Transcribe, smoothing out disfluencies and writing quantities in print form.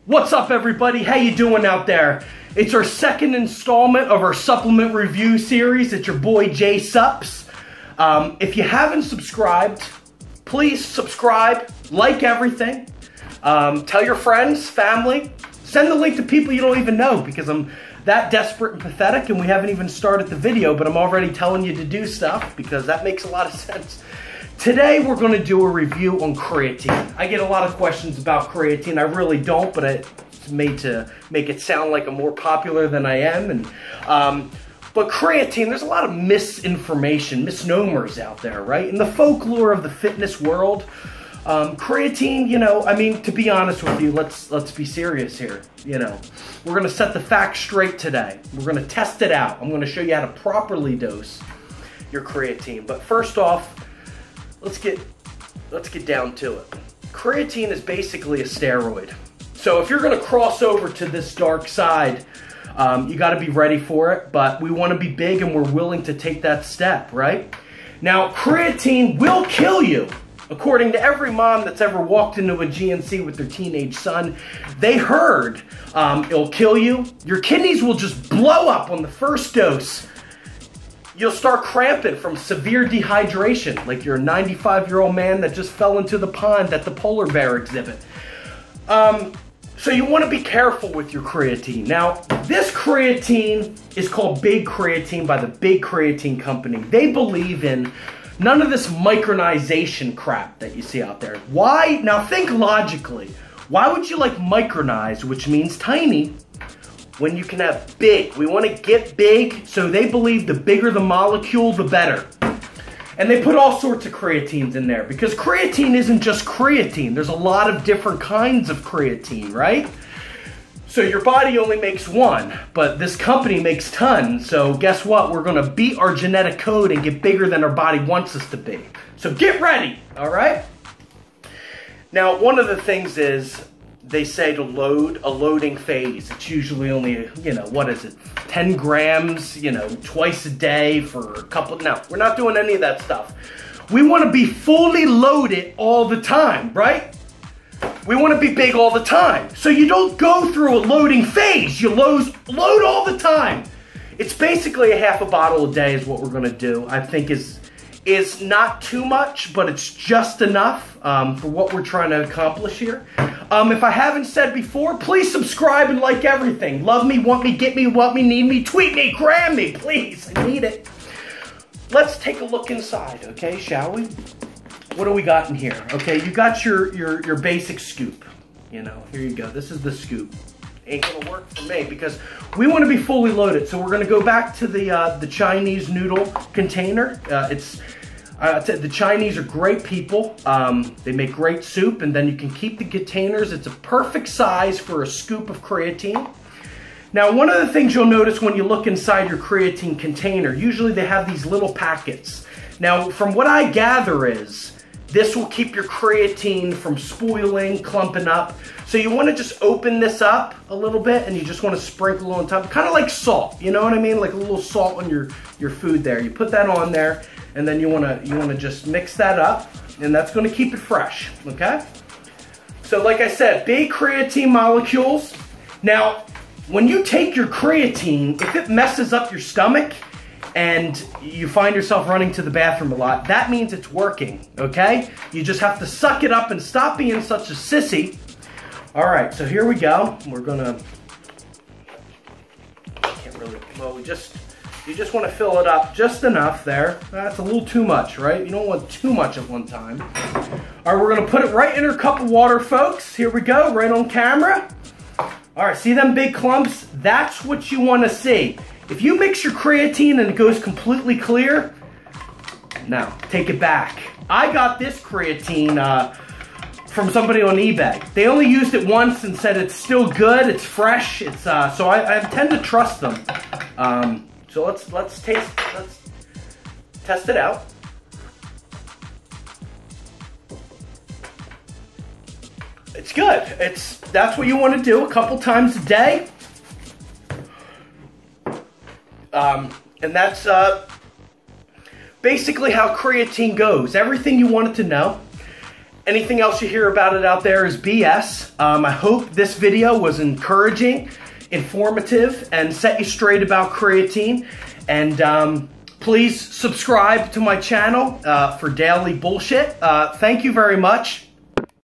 What's up, everybody? How you doing out there? It's our second installment of our supplement review series. It's your boy Jay Sups. If you haven't subscribed, please subscribe, like everything. Tell your friends, family. Send the link to people you don't even know, because I'm that desperate and pathetic and we haven't even started the video, but I'm already telling you to do stuff because that makes a lot of sense. Today we're going to do a review on creatine. I get a lot of questions about creatine. I really don't, but it's made to make it sound like I'm more popular than I am. But creatine, there's a lot of misinformation, misnomers out there, right? In the folklore of the fitness world, creatine, you know, I mean, to be honest with you, let's be serious here. You know, we're going to set the facts straight today. We're going to test it out. I'm going to show you how to properly dose your creatine. But first off, let's get down to it. Creatine is basically a steroid. So if you're going to cross over to this dark side, you got to be ready for it. But we want to be big and we're willing to take that step, right? Now, creatine will kill you. According to every mom that's ever walked into a GNC with their teenage son, they heard it'll kill you. Your kidneys will just blow up on the first dose. You'll start cramping from severe dehydration, like you're a 95-year-old man that just fell into the pond at the polar bear exhibit. So you want to be careful with your creatine. Now, this creatine is called Big Creatine by the Big Creatine Company. They believe in none of this micronization crap that you see out there. Why? Now think logically. Why would you like micronize, which means tiny, when you can have big? We want to get big, so they believe the bigger the molecule, the better. And they put all sorts of creatines in there, because creatine isn't just creatine. There's a lot of different kinds of creatine, right? So your body only makes one, but this company makes tons. So guess what? We're going to beat our genetic code and get bigger than our body wants us to be. So get ready, all right? Now, one of the things is they say to load a loading phase. It's usually only, you know, what is it, 10 grams, you know, twice a day for a couple. No, we're not doing any of that stuff. We want to be fully loaded all the time, right? We want to be big all the time. So you don't go through a loading phase. You load all the time. It's basically a half a bottle a day is what we're going to do. I think is not too much, but it's just enough for what we're trying to accomplish here. If I haven't said before, please subscribe and like everything. Love me, want me, get me, want me, need me, tweet me, gram me, please. I need it. Let's take a look inside, okay, shall we? What do we got in here? Okay, you got your basic scoop. You know, here you go. This is the scoop. Ain't gonna work for me because we want to be fully loaded. So we're gonna go back to the Chinese noodle container. The Chinese are great people. They make great soup, and then you can keep the containers. It's a perfect size for a scoop of creatine. Now, one of the things you'll notice when you look inside your creatine container, usually they have these little packets. Now, from what I gather is, this will keep your creatine from spoiling, clumping up. So you want to just open this up a little bit, and you just want to sprinkle on top, kind of like salt, you know what I mean? Like a little salt on your food there. You put that on there, and then you want to just mix that up, and that's going to keep it fresh, okay? So like I said, big creatine molecules. Now, when you take your creatine, if it messes up your stomach, and you find yourself running to the bathroom a lot, that means it's working, okay? You just have to suck it up and stop being such a sissy. All right, so here we go. We're gonna, can't really, well, you just wanna fill it up just enough there. That's a little too much, right? You don't want too much at one time. All right, we're gonna put it right in our cup of water, folks. Here we go, right on camera. All right, see them big clumps? That's what you wanna see. If you mix your creatine and it goes completely clear, no, take it back. I got this creatine from somebody on eBay. They only used it once and said it's still good, it's fresh. It's so I tend to trust them. So let's test it out. It's good. That's what you want to do a couple times a day. And that's basically how creatine goes. Everything you wanted to know. Anything else you hear about it out there is BS. I hope this video was encouraging, informative, and set you straight about creatine. And please subscribe to my channel for daily bullshit. Thank you very much.